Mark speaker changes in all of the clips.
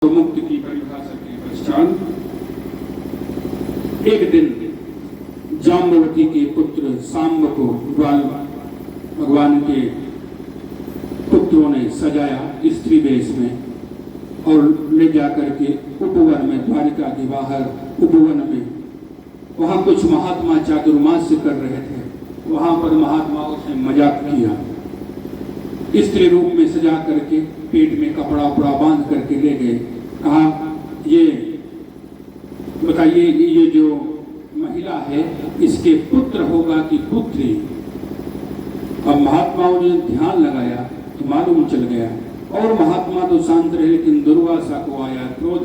Speaker 1: मुक्त की परिभाषा के पश्चात एक दिन जाम्बवती के पुत्र सांब को भगवान के पुत्रों ने सजाया स्त्री वेश में और ले जाकर के उपवन में, द्वारिका के बाहर उपवन में, वहां कुछ महात्मा चातुर्मास्य कर रहे थे। वहां पर महात्माओं से मजाक किया, स्त्री रूप में सजा करके पेट में कपड़ा उपड़ा बांध करके ले गए। कहा ये बताइए, ये जो महिला है इसके पुत्र होगा कि पुत्री? अब महात्माओं ने ध्यान लगाया तो मालूम चल गया। और महात्मा तो शांत रहे, लेकिन दुर्वासा को आया क्रोध।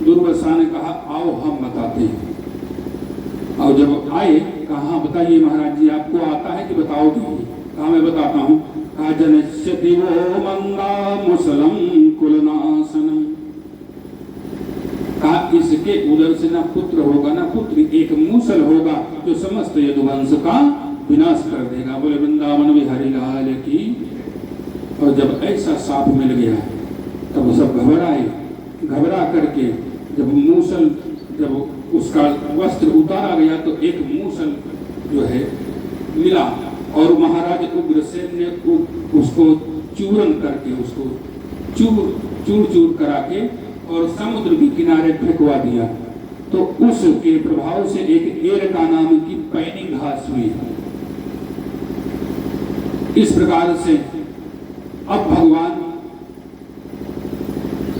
Speaker 1: दुर्वासा ने कहा आओ हम बताते हैं। और जब आए कहा बताइए महाराज जी, आपको आता है कि बताओगे? कहा मैं बताता हूँ। कहा जनश्यति वो मंदा मुसलम कुलनाशनम। कहा इसके उदर से ना पुत्र होगा ना पुत्री, एक मूसल होगा जो समस्त यदुवंश का विनाश कर देगा। बोले वृंदावन बिहारी लाल की। और जब ऐसा साप मिल गया तब सब घबराए। घबरा करके जब मूसल, जब उसका वस्त्र उतारा गया तो एक मूसल जो है मिला और महाराज उग्रसेन ने उसको चूरन करके, उसको चूर करा के और समुद्र के किनारे फेंकवा दिया। तो उसके प्रभाव से एक एरका नाम की पैनी घास हुई। इस प्रकार से अब भगवान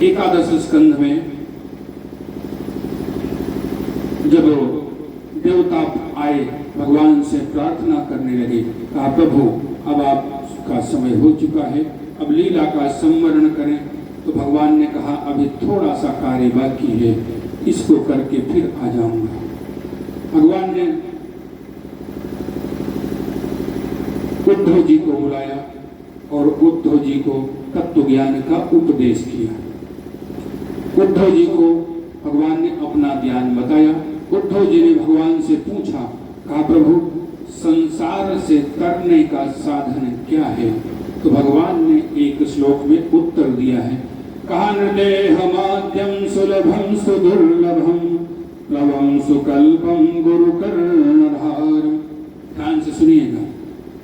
Speaker 1: एकादश स्कंध में जब देवता आए भगवान से प्रार्थना करने लगे, कहा प्रभु अब आपका समय हो चुका है, अब लीला का संवरण करें। तो भगवान ने कहा अभी थोड़ा सा कार्य बाकी है, इसको करके फिर आ जाऊंगा। भगवान ने उद्धव जी को बुलाया और उद्धव जी को तत्व ज्ञान का उपदेश किया। उद्धव जी को भगवान ने अपना ज्ञान बताया। उद्धव जी ने भगवान से पूछा, कहा प्रभु संसार से तरने का साधन क्या है? तो भगवान ने एक श्लोक में उत्तर दिया है। कहा नृदेहमाद्यम सुलभम सुदुर्लभम प्लवम सुकल्पम गुरु कर्णधारम। ध्यान से सुनिएगा।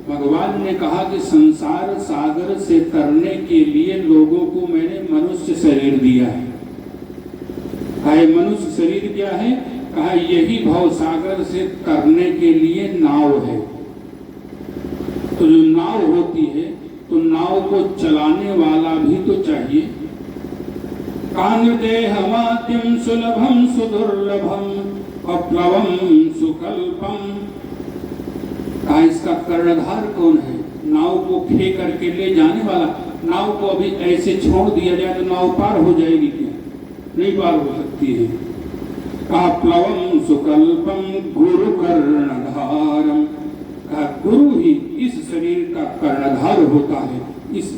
Speaker 1: भगवान ने कहा कि संसार सागर से तरने के लिए लोगों को मैंने मनुष्य शरीर दिया है। कहा मनुष्य शरीर क्या है? कहा यही भव सागर से तरने के लिए नाव है। तो जो नाव होती है तो नाव को चलाने वाला भी तो चाहिए। कान्देहमाद्यम सुलभम सुदुर्लभम अप्लवम सुकल्पम। कहा इसका कर्णधार कौन है? नाव को फेंक करके ले जाने वाला। नाव को अभी ऐसे छोड़ दिया जाए तो नाव पार हो जाएगी क्या? नहीं पार हो सकती है। कहा प्लवम सुकल्पम गुरु कर्णधारम। कहा गुरु ही इस शरीर का कर्णधार होता है। इस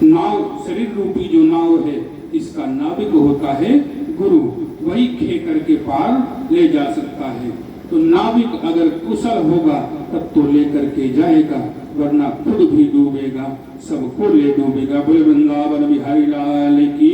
Speaker 1: नाव, शरीर रूपी जो नाव है, इसका नाविक होता है गुरु। वही खे करके पार ले जा सकता है। तो नाविक अगर कुशल होगा तब तो लेकर के जाएगा, वरना खुद भी डूबेगा, सबको ले डूबेगा। बोले वृंदावन बिहारी लाल की।